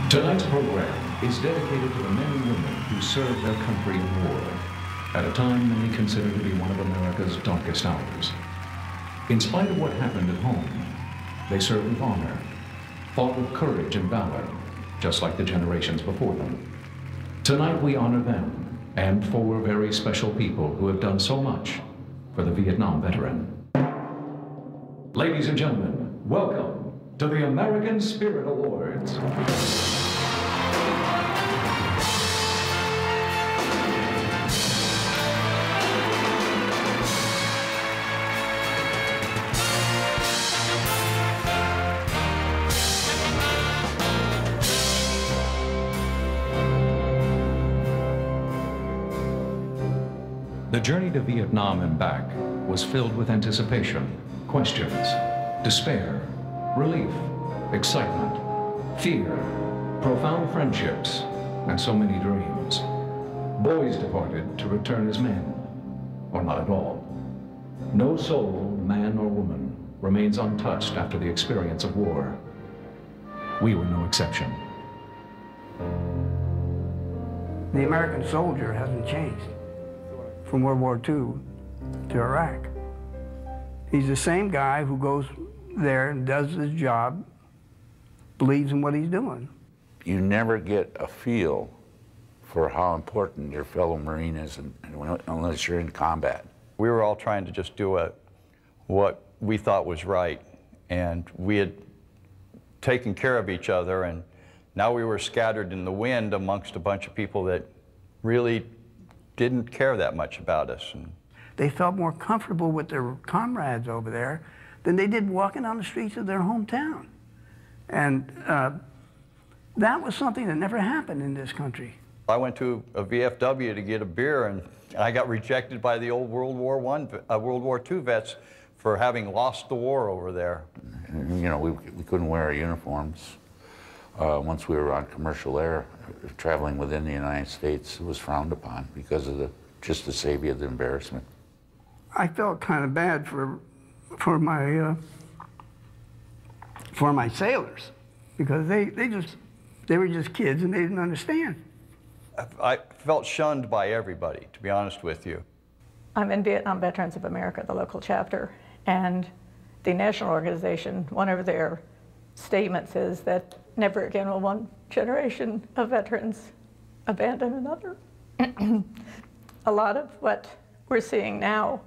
Tonight's program is dedicated to the men and women who served their country in war, at a time many consider to be one of America's darkest hours. In spite of what happened at home, they served with honor, fought with courage and valor, just like the generations before them. Tonight we honor them and four very special people who have done so much for the Vietnam veteran. Ladies and gentlemen, welcome to the American Spirit Awards. The journey to Vietnam and back was filled with anticipation, questions, despair, relief, excitement, fear, profound friendships, and so many dreams. Boys departed to return as men, or not at all. No soul, man or woman, remains untouched after the experience of war. We were no exception. The American soldier hasn't changed from World War II to Iraq. He's the same guy who goes there and does his job, believes in what he's doing. You never get a feel for how important your fellow Marine is unless you're in combat. We were all trying to just do what we thought was right, and we had taken care of each other, and now we were scattered in the wind amongst a bunch of people that really didn't care that much about us. And they felt more comfortable with their comrades over there than they did walking on the streets of their hometown. And that was something that never happened in this country. I went to a VFW to get a beer, and I got rejected by the old World War II vets for having lost the war over there. You know, we couldn't wear our uniforms. Once we were on commercial air, traveling within the United States, it was frowned upon because of just to save you the embarrassment. I felt kind of bad for my sailors, because they were just kids and they didn't understand. I felt shunned by everybody, to be honest with you. I'm in Vietnam Veterans of America, the local chapter, and the national organization, one of their statements is that never again will one generation of veterans abandon another. A lot of what we're seeing now,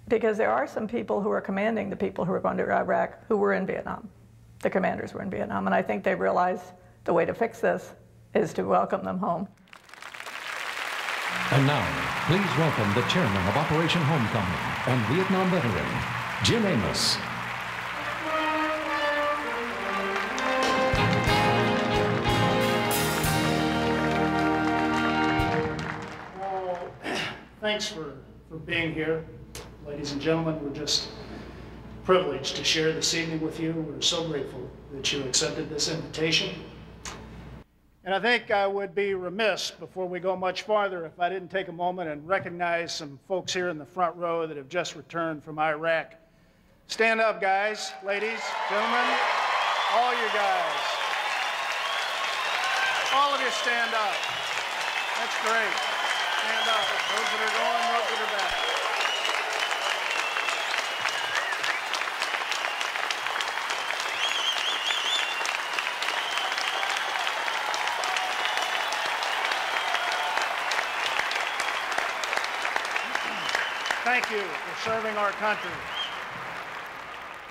because there are some people who are commanding the people who are going to Iraq who were in Vietnam. The commanders were in Vietnam, and I think they realize the way to fix this is to welcome them home. And now, please welcome the chairman of Operation Homecoming and Vietnam veteran, Jim Amos. Thanks for being here. Ladies and gentlemen, we're just privileged to share this evening with you. We're so grateful that you accepted this invitation. And I think I would be remiss before we go much farther if I didn't take a moment and recognize some folks here in the front row that have just returned from Iraq. Stand up, guys, ladies, gentlemen, all you guys. All of you stand up. That's great. Stand up. Those that are going, those that are back. Thank you for serving our country.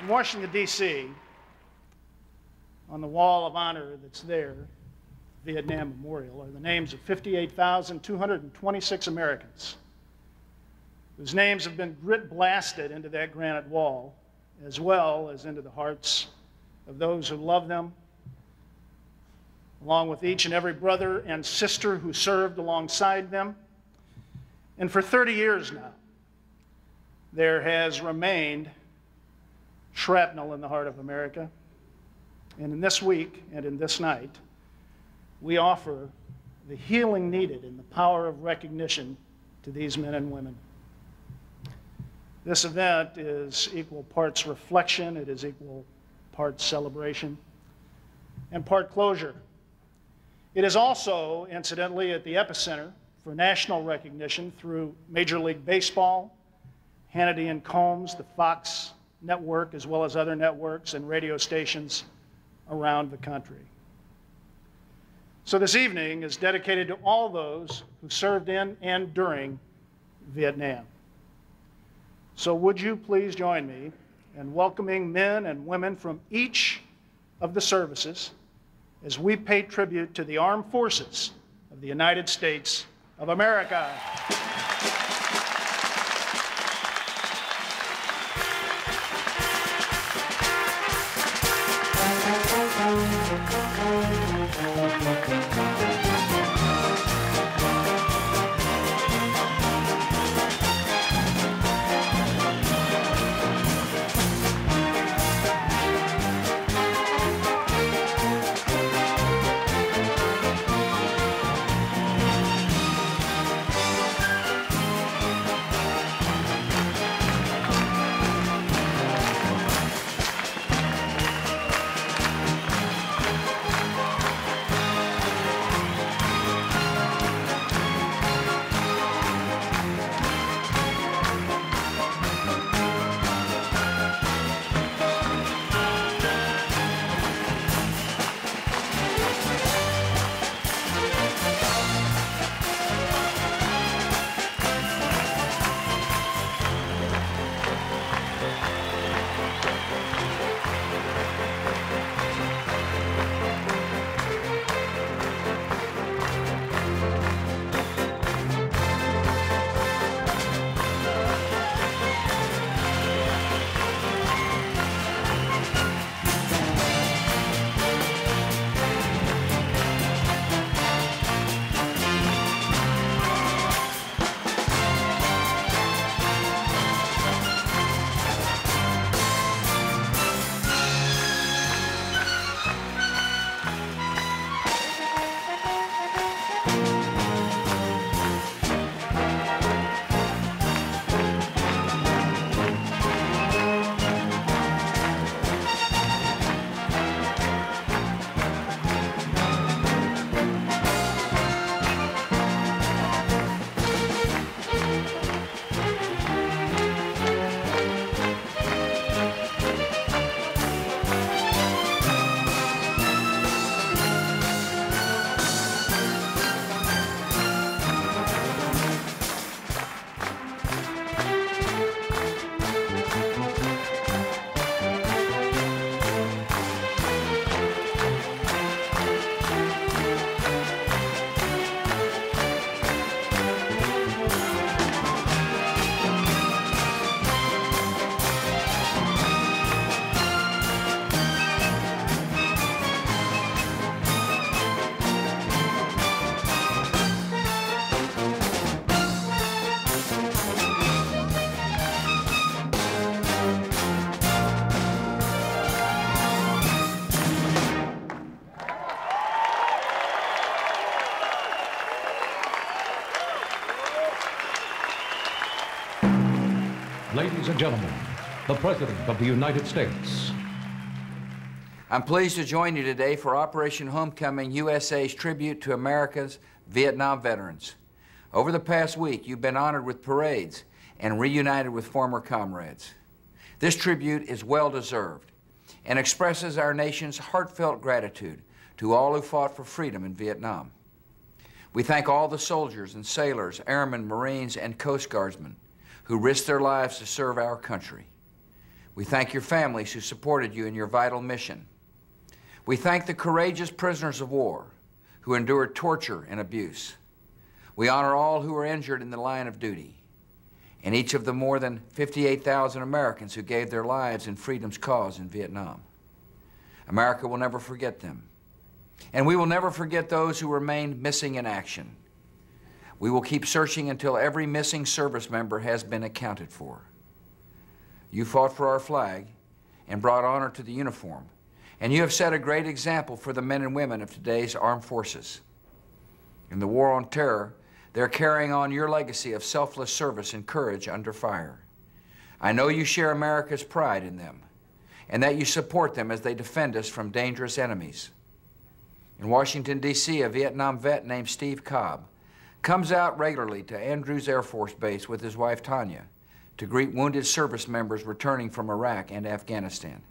In Washington, D.C., on the wall of honor that's there, Vietnam Memorial, are the names of 58,226 Americans whose names have been grit blasted into that granite wall, as well as into the hearts of those who love them, along with each and every brother and sister who served alongside them. And for 30 years now, there has remained shrapnel in the heart of America. And in this week and in this night, we offer the healing needed in the power of recognition to these men and women. This event is equal parts reflection, it is equal parts celebration, and part closure It is also, incidentally, at the epicenter for national recognition through Major League Baseball, Hannity and Combs, the Fox network, as well as other networks and radio stations around the country. So this evening is dedicated to all those who served in and during Vietnam. So would you please join me in welcoming men and women from each of the services as we pay tribute to the armed forces of the United States of America. Ladies and gentlemen, the President of the United States. I'm pleased to join you today for Operation Homecoming, USA's tribute to America's Vietnam veterans. Over the past week, you've been honored with parades and reunited with former comrades. This tribute is well-deserved and expresses our nation's heartfelt gratitude to all who fought for freedom in Vietnam. We thank all the soldiers and sailors, airmen, Marines, and Coast Guardsmen who risked their lives to serve our country. We thank your families who supported you in your vital mission. We thank the courageous prisoners of war who endured torture and abuse. We honor all who were injured in the line of duty, and each of the more than 58,000 Americans who gave their lives in freedom's cause in Vietnam. America will never forget them, and we will never forget those who remained missing in action. We will keep searching until every missing service member has been accounted for. You fought for our flag and brought honor to the uniform, and you have set a great example for the men and women of today's armed forces. In the war on terror, they're carrying on your legacy of selfless service and courage under fire. I know you share America's pride in them, and that you support them as they defend us from dangerous enemies. In Washington, D.C., a Vietnam vet named Steve Cobb comes out regularly to Andrews Air Force Base with his wife, Tanya, to greet wounded service members returning from Iraq and Afghanistan.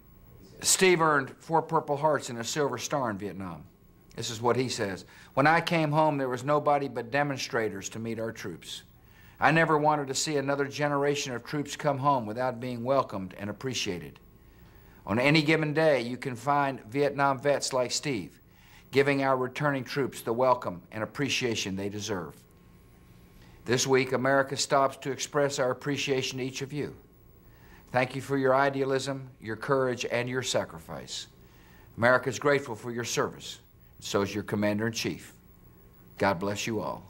Steve earned 4 Purple Hearts and a Silver Star in Vietnam. This is what he says: "When I came home, there was nobody but demonstrators to meet our troops. I never wanted to see another generation of troops come home without being welcomed and appreciated. On any given day, you can find Vietnam vets like Steve, giving our returning troops the welcome and appreciation they deserve. This week, America stops to express our appreciation to each of you. Thank you for your idealism, your courage, and your sacrifice. America is grateful for your service. So is your Commander-in-Chief. God bless you all."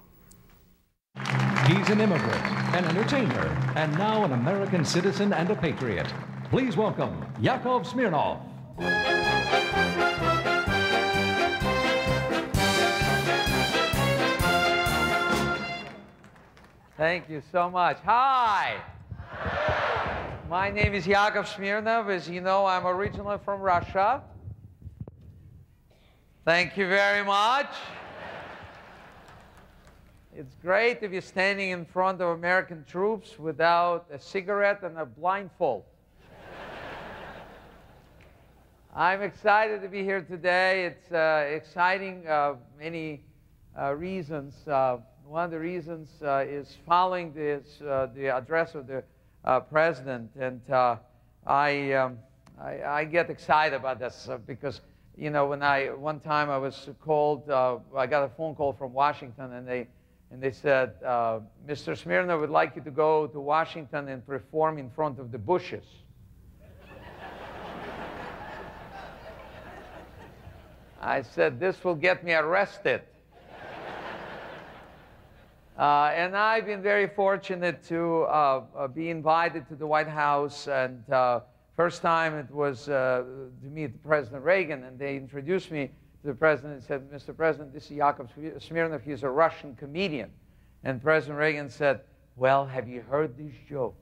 He's an immigrant, an entertainer, and now an American citizen and a patriot. Please welcome Yakov Smirnoff. Thank you so much. Hi! My name is Yakov Smirnoff. As you know, I'm originally from Russia. Thank you very much. It's great to be standing in front of American troops without a cigarette and a blindfold. I'm excited to be here today. It's exciting, many reasons. One of the reasons is following the address of the president, and I get excited about this because, you know, one time I was called, I got a phone call from Washington, and they said, "Mr. Smirnoff would like you to go to Washington and perform in front of the Bushes." I said, "This will get me arrested." And I've been very fortunate to be invited to the White House, and first time it was to meet President Reagan, and they introduced me to the president and said, "Mr. President, this is Yakov Smirnoff. He's a Russian comedian." And President Reagan said, "Well, have you heard this joke?"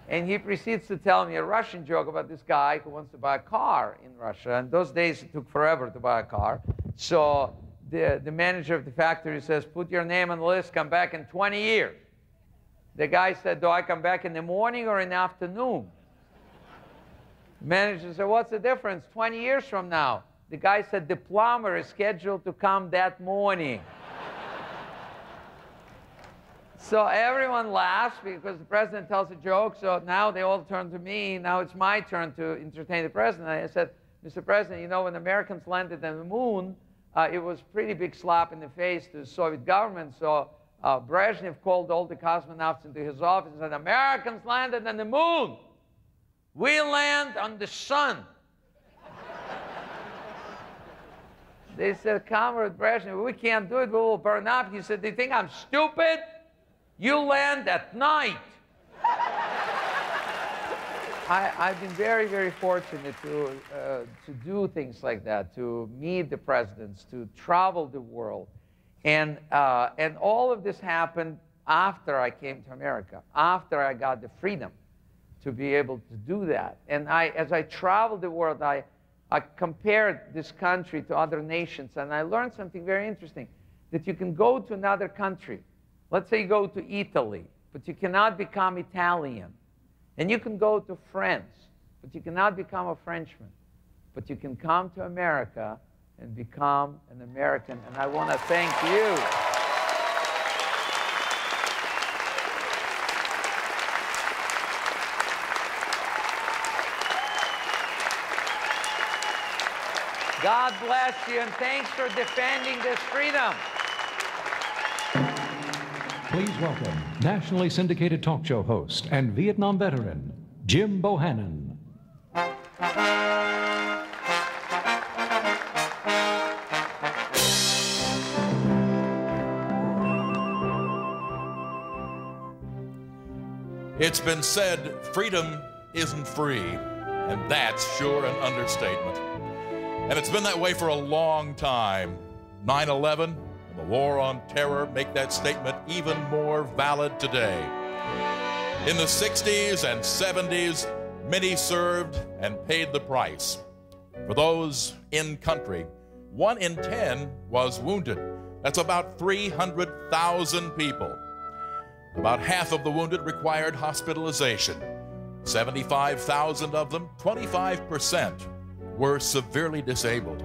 And he proceeds to tell me a Russian joke about this guy who wants to buy a car in Russia. And those days it took forever to buy a car. So the manager of the factory says, "Put your name on the list, come back in 20 years. The guy said, "Do I come back in the morning or in the afternoon?" The manager said, "What's the difference? 20 years from now." The guy said, "The plumber is scheduled to come that morning." So everyone laughs because the president tells a joke, so now they all turn to me. Now it's my turn to entertain the president. I said, "Mr. President, you know, when Americans landed on the moon, it was a pretty big slap in the face to the Soviet government. So Brezhnev called all the cosmonauts into his office and said, 'Americans landed on the moon. We land on the sun.'" They said, "Comrade Brezhnev, we can't do it. We will burn up." He said, "Do you think I'm stupid? You land at night." I've been very, very fortunate to do things like that, to meet the presidents, to travel the world. And all of this happened after I came to America, after I got the freedom to be able to do that. And as I traveled the world, I compared this country to other nations, and I learned something very interesting, that you can go to another country. Let's say you go to Italy, but you cannot become Italian. And you can go to France, but you cannot become a Frenchman. But you can come to America and become an American. And I want to thank you. God bless you, and thanks for defending this freedom. Please welcome nationally syndicated talk show host and Vietnam veteran, Jim Bohannon. It's been said freedom isn't free, and that's sure an understatement. And it's been that way for a long time. 9/11 and the war on terror make that statement even more valid today. In the 60s and 70s, many served and paid the price. For those in country, 1 in 10 was wounded. That's about 300,000 people. About half of the wounded required hospitalization. 75,000 of them, 25%, were severely disabled.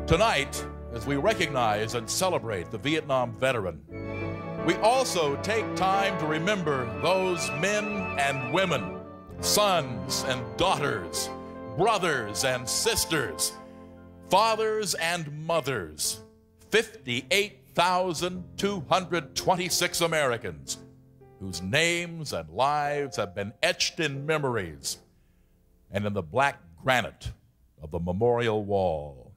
Tonight, as we recognize and celebrate the Vietnam veteran, we also take time to remember those men and women, sons and daughters, brothers and sisters, fathers and mothers, 58,226 Americans whose names and lives have been etched in memories and in the black granite of the memorial wall.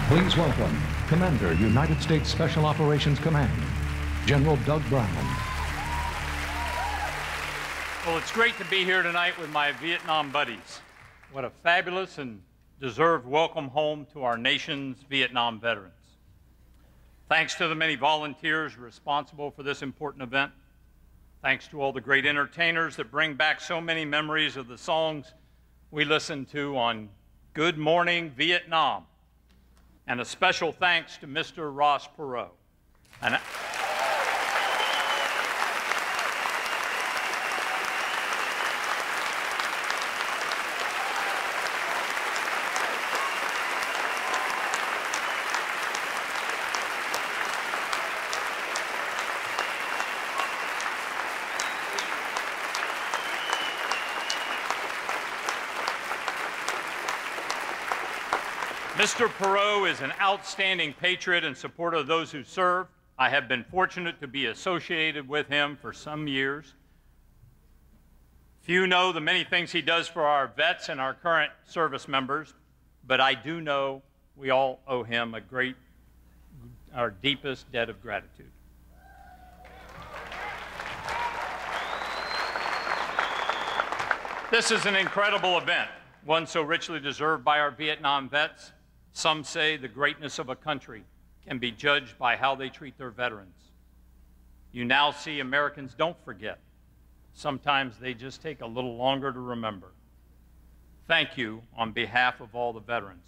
Please welcome Commander, United States Special Operations Command, General Doug Brown. Well, it's great to be here tonight with my Vietnam buddies. What a fabulous and deserved welcome home to our nation's Vietnam veterans. Thanks to the many volunteers responsible for this important event. Thanks to all the great entertainers that bring back so many memories of the songs we listened to on Good Morning Vietnam. And a special thanks to Mr. Ross Perot. Mr. Perot is an outstanding patriot and supporter of those who serve. I have been fortunate to be associated with him for some years. Few know the many things he does for our vets and our current service members, but I do know we all owe him our deepest debt of gratitude. This is an incredible event, one so richly deserved by our Vietnam vets. Some say the greatness of a country can be judged by how they treat their veterans. You now see Americans don't forget. Sometimes they just take a little longer to remember. Thank you on behalf of all the veterans.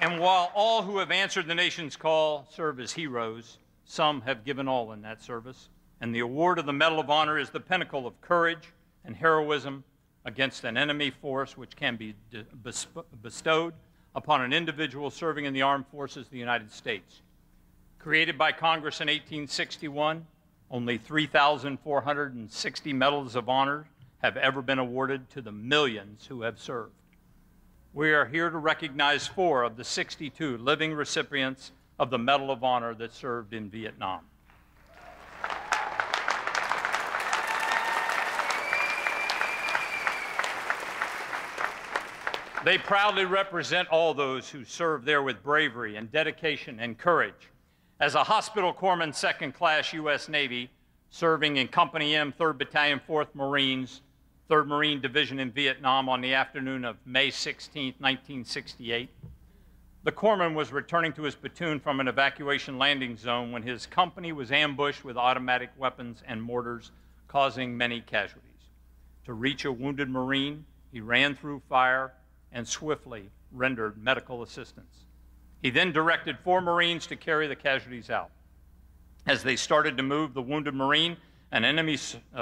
And while all who have answered the nation's call serve as heroes, some have given all in that service. And the award of the Medal of Honor is the pinnacle of courage and heroism against an enemy force which can be bestowed upon an individual serving in the armed forces of the United States. Created by Congress in 1861, only 3,460 Medals of Honor have ever been awarded to the millions who have served. We are here to recognize 4 of the 62 living recipients of the Medal of Honor that served in Vietnam. They proudly represent all those who served there with bravery and dedication and courage. As a hospital corpsman, 2nd Class U.S. Navy, serving in Company M, 3rd Battalion, 4th Marines, 3rd Marine Division in Vietnam on the afternoon of May 16, 1968, the corpsman was returning to his platoon from an evacuation landing zone when his company was ambushed with automatic weapons and mortars, causing many casualties. To reach a wounded Marine, he ran through fire and swiftly rendered medical assistance. He then directed 4 Marines to carry the casualties out. As they started to move the wounded Marine, an enemy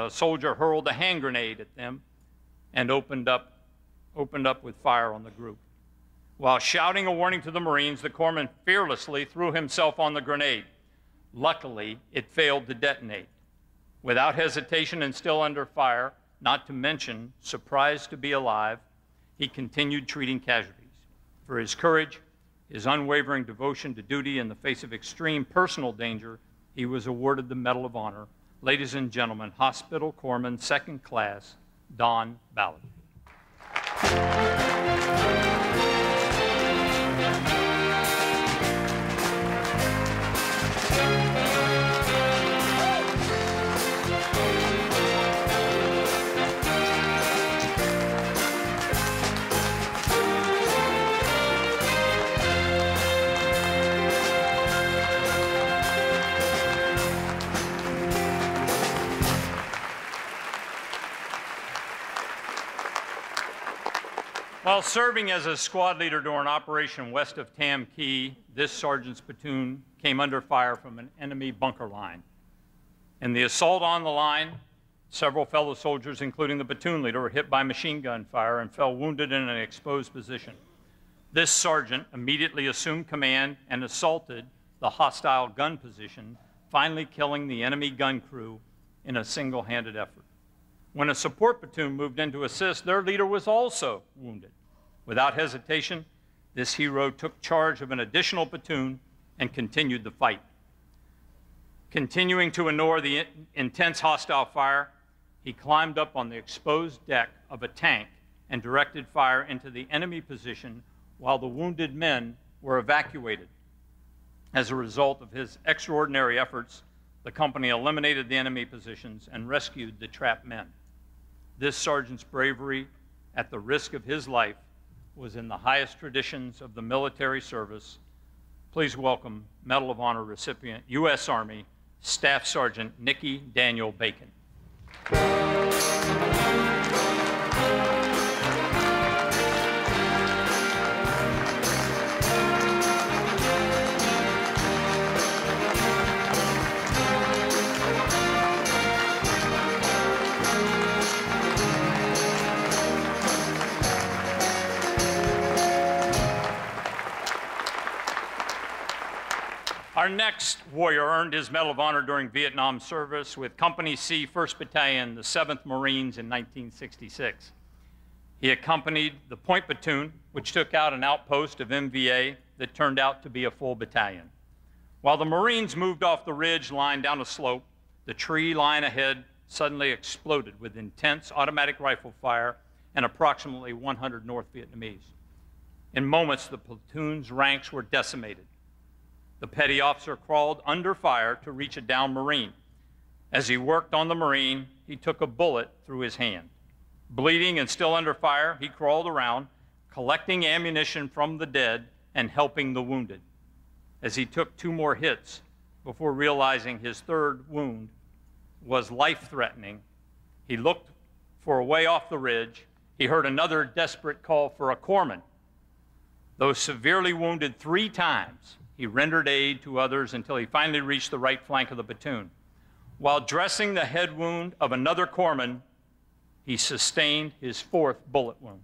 soldier hurled a hand grenade at them and opened opened up with fire on the group. While shouting a warning to the Marines, the corpsman fearlessly threw himself on the grenade. Luckily, it failed to detonate. Without hesitation and still under fire, not to mention surprised to be alive, he continued treating casualties. For his courage, his unwavering devotion to duty in the face of extreme personal danger, he was awarded the Medal of Honor. Ladies and gentlemen, Hospital Corpsman, 2nd Class, Don Ballard. While serving as a squad leader during Operation West of Tam Key, this sergeant's platoon came under fire from an enemy bunker line. In the assault on the line, several fellow soldiers, including the platoon leader, were hit by machine gun fire and fell wounded in an exposed position. This sergeant immediately assumed command and assaulted the hostile gun position, finally killing the enemy gun crew in a single-handed effort. When a support platoon moved in to assist, their leader was also wounded. Without hesitation, this hero took charge of an additional platoon and continued the fight. Continuing to ignore the intense hostile fire, he climbed up on the exposed deck of a tank and directed fire into the enemy position while the wounded men were evacuated. As a result of his extraordinary efforts, the company eliminated the enemy positions and rescued the trapped men. This sergeant's bravery, at the risk of his life, was in the highest traditions of the military service. Please welcome Medal of Honor recipient, U.S. Army, Staff Sergeant Nikki Daniel Bacon. Our next warrior earned his Medal of Honor during Vietnam service with Company C, 1st Battalion, the 7th Marines in 1966. He accompanied the Point Platoon, which took out an outpost of MVA that turned out to be a full battalion. While the Marines moved off the ridge line down a slope, the tree line ahead suddenly exploded with intense automatic rifle fire and approximately 100 North Vietnamese. In moments, the platoon's ranks were decimated. The petty officer crawled under fire to reach a downed Marine. As he worked on the Marine, he took a bullet through his hand. Bleeding and still under fire, he crawled around, collecting ammunition from the dead and helping the wounded. As he took 2 more hits before realizing his 3rd wound was life-threatening, he looked for a way off the ridge. He heard another desperate call for a corpsman. Though severely wounded 3 times, he rendered aid to others until he finally reached the right flank of the platoon. While dressing the head wound of another corpsman, he sustained his 4th bullet wound.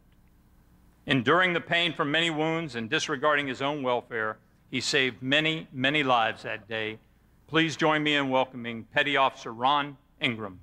Enduring the pain from many wounds and disregarding his own welfare, he saved many, many lives that day. Please join me in welcoming Petty Officer Ron Ingram.